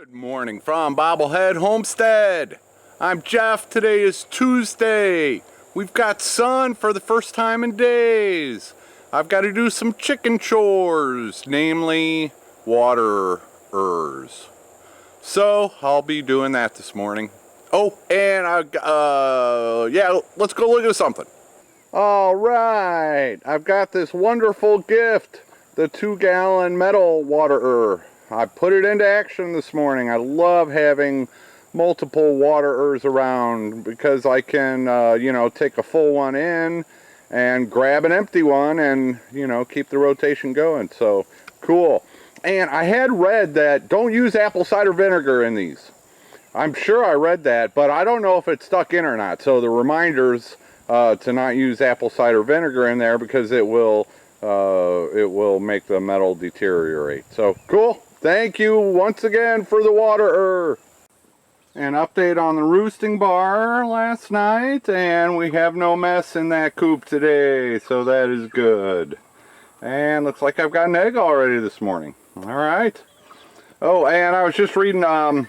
Good morning from Bobblehead Homestead. I'm Jeff. Today is Tuesday. We've got sun for the first time in days. I've got to do some chicken chores, namely waterers. So I'll be doing that this morning. Oh, and let's go look at something. All right, I've got this wonderful gift, the 2-gallon metal waterer. I put it into action this morning. I love having multiple waterers around because I can, take a full one in and grab an empty one and, keep the rotation going. So, cool. And I had read that don't use apple cider vinegar in these. I'm sure I read that, but I don't know if it's stuck in or not. So the reminders to not use apple cider vinegar in there because it will make the metal deteriorate. So, cool. Thank you once again for the waterer. An update on the roosting bar last night, and we have no mess in that coop today, so that is good. And looks like I've got an egg already this morning. All right. Oh, and I was just reading the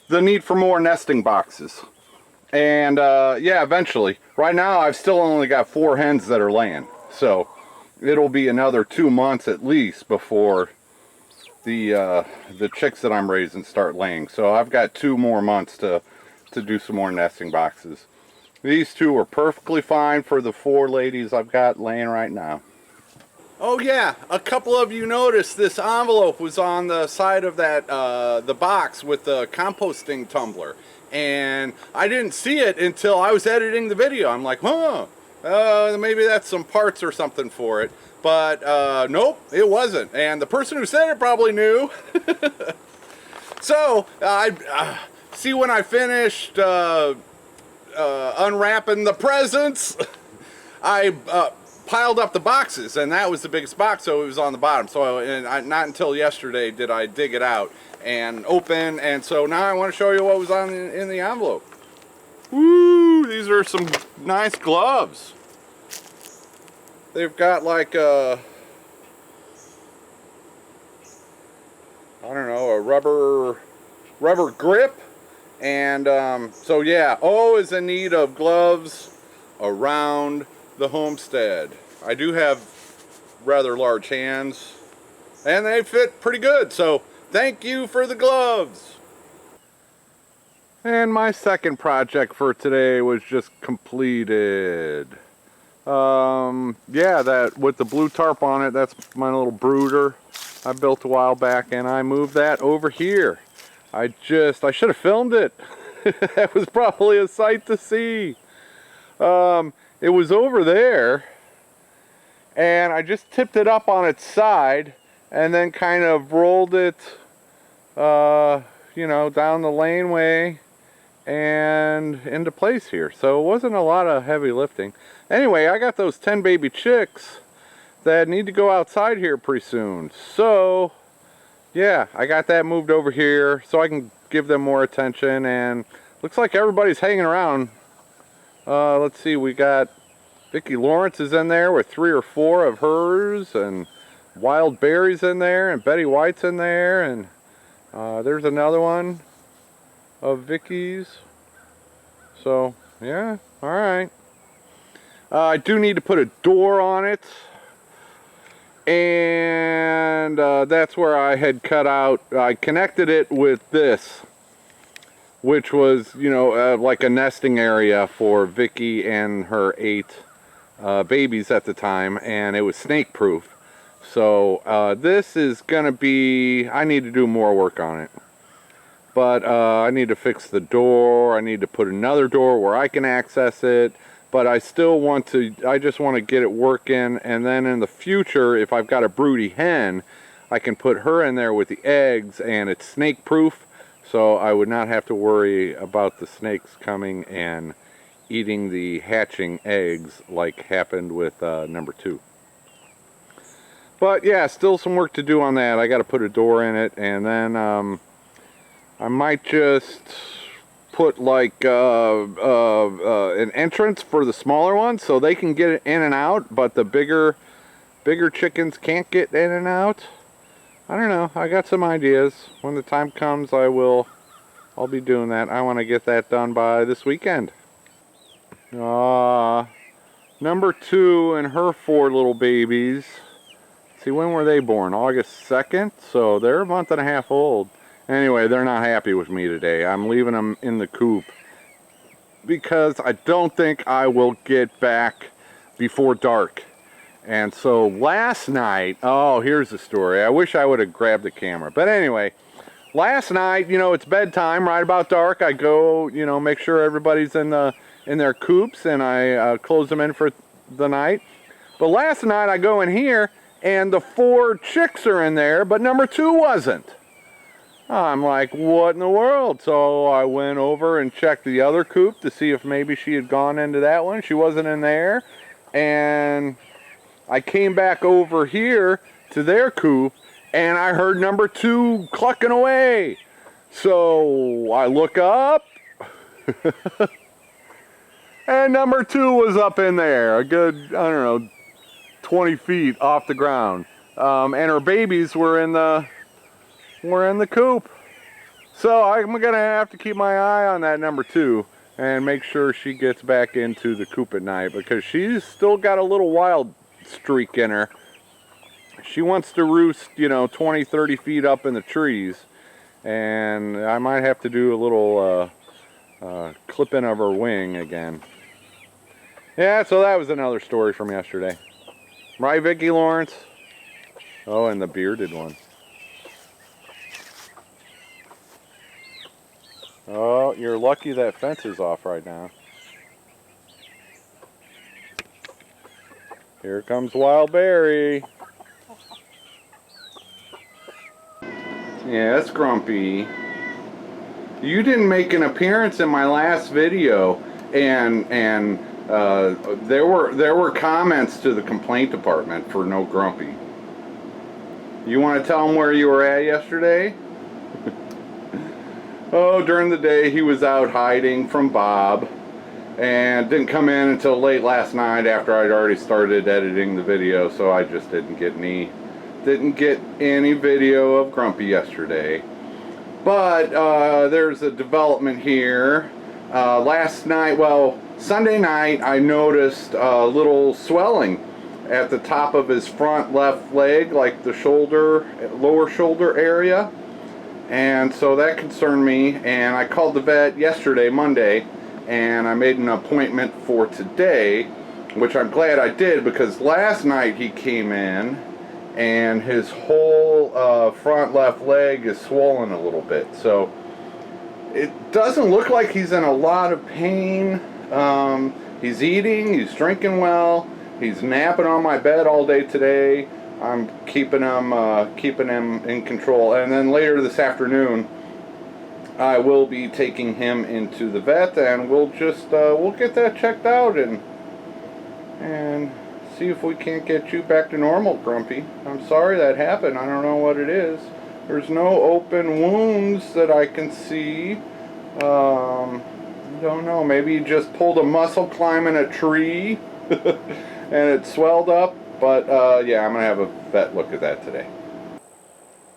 need for more nesting boxes. And eventually. Right now I've still only got 4 hens that are laying, so it'll be another 2 months at least before the chicks that I'm raising start laying. So I've got 2 more months to do some more nesting boxes. These 2 are perfectly fine for the 4 ladies I've got laying right now. Oh yeah, a couple of you noticed this envelope was on the side of that the box with the composting tumbler, and I didn't see it until I was editing the video. I'm like, maybe that's some parts or something for it. But nope, it wasn't. And the person who said it probably knew. So, I see when I finished unwrapping the presents, I piled up the boxes, and that was the biggest box, so it was on the bottom. So, not until yesterday did I dig it out and open, and so now I want to show you what was in the envelope. Woo! These are some nice gloves. They've got like a rubber grip, and so yeah, O is in need of gloves around the homestead. I do have rather large hands, and they fit pretty good, so thank you for the gloves. And my second project for today was just completed. That with the blue tarp on it, that's my little brooder I built a while back, and I moved that over here. I should have filmed it. That was probably a sight to see. It was over there, and I just tipped it up on its side and then kind of rolled it down the laneway and into place here. So it wasn't a lot of heavy lifting. Anyway, I got those 10 baby chicks that need to go outside here pretty soon. So yeah, I got that moved over here so I can give them more attention, and looks like everybody's hanging around. Let's see, we got Vicki Lawrence is in there with 3 or 4 of hers, and Wild Berry's in there, and Betty White's in there, and there's another one of Vicky's. So yeah, all right. I do need to put a door on it, and that's where I had cut out. I connected it with this, which was like a nesting area for Vicki and her 8 babies at the time, and it was snake proof. So this is gonna be, I need to do more work on it. But I need to fix the door. I need to put another door where I can access it. But I just want to get it working. And then in the future, if I've got a broody hen, I can put her in there with the eggs, and it's snake proof. So I would not have to worry about the snakes coming and eating the hatching eggs like happened with number 2. But yeah, still some work to do on that. I got to put a door in it, and then I might just put like an entrance for the smaller ones so they can get in and out, but the bigger chickens can't get in and out. I don't know. I got some ideas. When the time comes, I'll be doing that. I want to get that done by this weekend. Number 2 and her 4 little babies. See, when were they born? August 2nd? So they're a month and a half old. Anyway, they're not happy with me today. I'm leaving them in the coop because I don't think I will get back before dark. And so last night, oh, here's the story. I wish I would have grabbed the camera. But anyway, last night, you know, it's bedtime, right about dark. I go, you know, make sure everybody's in their coops, and I close them in for the night. But last night I go in here, and the 4 chicks are in there, but number 2 wasn't. I'm like, what in the world? So I went over and checked the other coop to see if maybe she had gone into that one. She wasn't in there. And I came back over here to their coop, and I heard number 2 clucking away. So I look up, and number 2 was up in there, a good, I don't know, 20 feet off the ground. And her babies were in the coop. So I'm gonna have to keep my eye on that number 2 and make sure she gets back into the coop at night, because she's still got a little wild streak in her. She wants to roost, you know, 20, 30 feet up in the trees, and I might have to do a little clipping of her wing again. Yeah, so that was another story from yesterday. Right, Vicki Lawrence? Oh, and the bearded one. Oh, you're lucky that fence is off right now. Here comes Wild Berry. Yeah, that's Grumpy. You didn't make an appearance in my last video, and there were comments to the complaint department for no Grumpy. You want to tell them where you were at yesterday? Oh, during the day he was out hiding from Bob, and didn't come in until late last night after I'd already started editing the video, so I just didn't get any video of Grumpy yesterday. But there's a development here. Last night, well, Sunday night, I noticed a little swelling at the top of his front left leg, like the shoulder, lower shoulder area. And so that concerned me, and I called the vet yesterday, Monday, and I made an appointment for today, which I'm glad I did, because last night he came in and his whole front left leg is swollen a little bit. So it doesn't look like he's in a lot of pain. He's eating, he's drinking well, he's napping on my bed all day today. I'm keeping him in control, and then later this afternoon I will be taking him into the vet, and we'll get that checked out and see if we can't get you back to normal, Grumpy. I'm sorry that happened. I don't know what it is. There's no open wounds that I can see. Don't know. Maybe you just pulled a muscle climbing a tree and it swelled up. But yeah, I'm going to have a vet look at that today.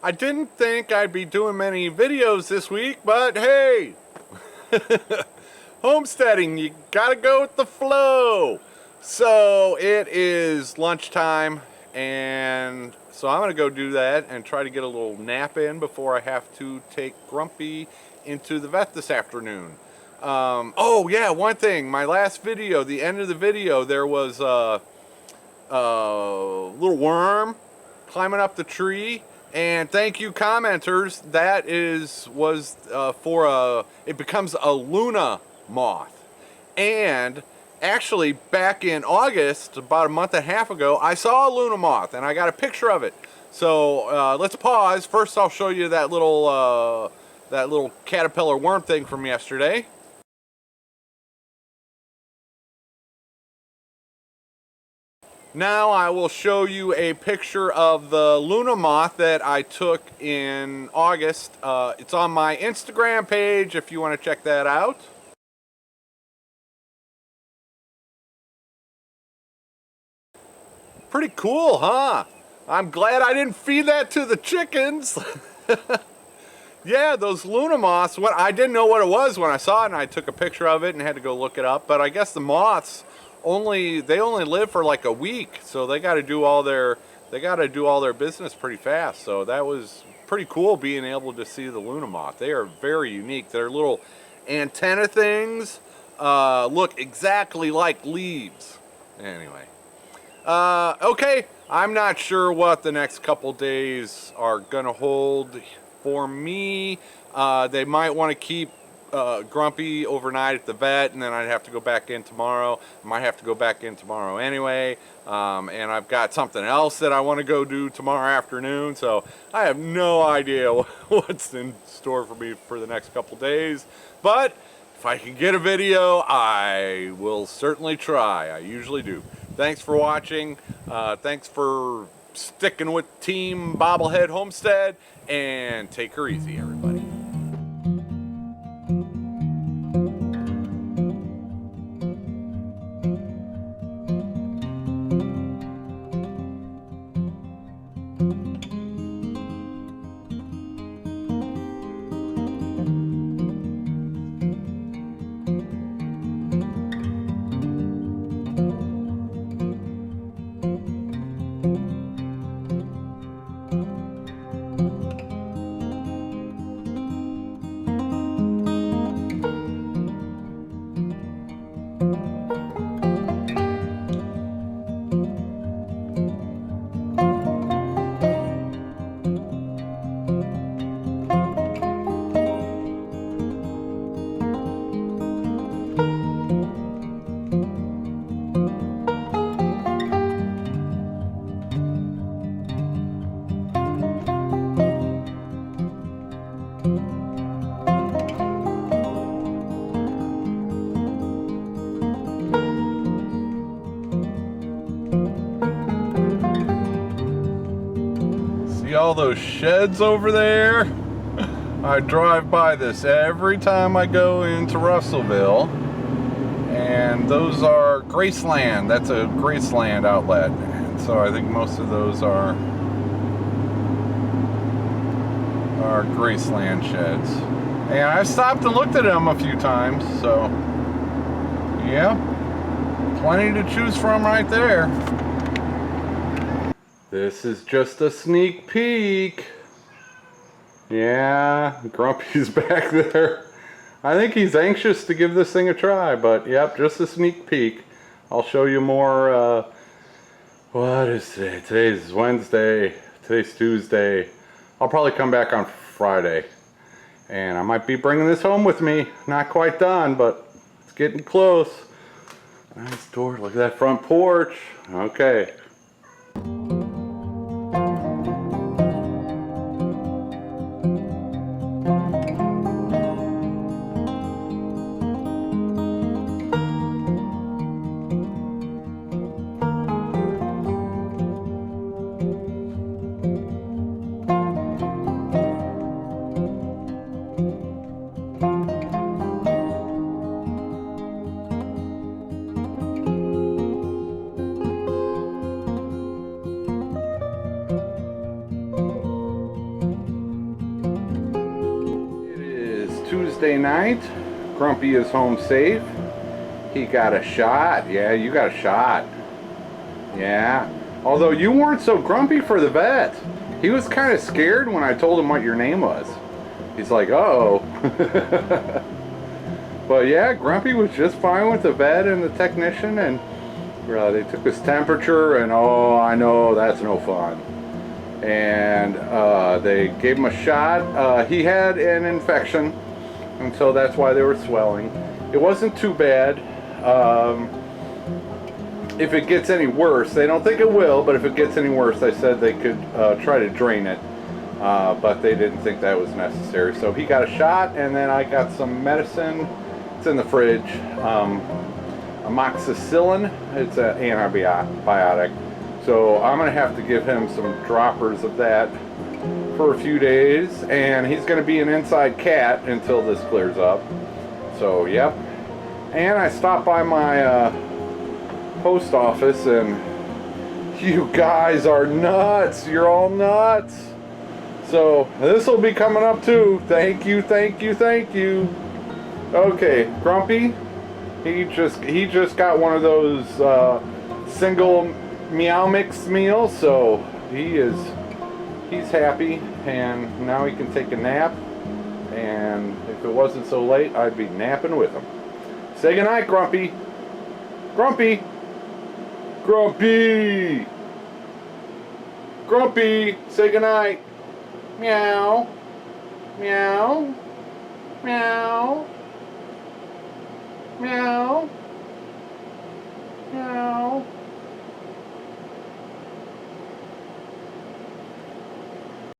I didn't think I'd be doing many videos this week, but hey, homesteading, you gotta go with the flow. So it is lunchtime, and so I'm gonna go do that and try to get a little nap in before I have to take Grumpy into the vet this afternoon. Oh yeah, one thing, my last video, the end of the video, there was little worm climbing up the tree, and thank you commenters, that was for it becomes a Luna moth. And actually back in August, about a month and a half ago, I saw a Luna moth and I got a picture of it. So let's pause. First I'll show you that little caterpillar worm thing from yesterday. Now I will show you a picture of the Luna moth that I took in August. It's on my Instagram page if you want to check that out. Pretty cool, huh? I'm glad I didn't feed that to the chickens. Yeah, those Luna moths, I didn't know what it was when I saw it, and I took a picture of it and had to go look it up. But I guess the moths only live for like a week, so they got to do all their business pretty fast. So that was pretty cool being able to see the Luna moth. They are very unique. Their little antenna things look exactly like leaves. Anyway, okay, I'm not sure what the next couple days are gonna hold for me. They might want to keep Grumpy overnight at the vet, and then I'd have to go back in tomorrow. I might have to go back in tomorrow anyway, and I've got something else that I want to go do tomorrow afternoon, so I have no idea what's in store for me for the next couple days. But if I can get a video, I will certainly try. I usually do. Thanks for watching. Thanks for sticking with Team Bobblehead Homestead, and take her easy, everybody. See all those sheds over there? I drive by this every time I go into Russellville, and those are Graceland. That's a Graceland outlet, and so I think most of those are Graceland sheds. And I've stopped and looked at them a few times, so yeah, plenty to choose from right there. This is just a sneak peek. Yeah, Grumpy's back there. I think he's anxious to give this thing a try, but yep, just a sneak peek. I'll show you more, what is today? Today's Wednesday, today's Tuesday. I'll probably come back on Friday. And I might be bringing this home with me. Not quite done, but it's getting close. Nice door, look at that front porch. Okay. Tuesday night, Grumpy is home safe. He got a shot. Yeah, you got a shot. Yeah. Although you weren't so grumpy for the vet. He was kind of scared when I told him what your name was. He's like, uh-oh. But yeah, Grumpy was just fine with the vet and the technician, and they took his temperature, and oh, I know, that's no fun. And they gave him a shot. He had an infection, and so that's why they were swelling. It wasn't too bad. If it gets any worse, they don't think it will, but if it gets any worse, they said they could try to drain it, but they didn't think that was necessary. So he got a shot, and then I got some medicine. It's in the fridge. Amoxicillin. It's an antibiotic. So I'm going to have to give him some droppers of that for a few days, and he's going to be an inside cat until this clears up. So yep. And I stopped by my post office, and You guys are nuts. You're all nuts. So this will be coming up too. Thank you, thank you, thank you. Okay, Grumpy. He just got one of those single Meow Mix meals, so he's happy, and now he can take a nap. And if it wasn't so late, I'd be napping with him. Say goodnight, Grumpy. Grumpy. Grumpy. Grumpy. Say goodnight. Meow. Meow. Meow. Meow.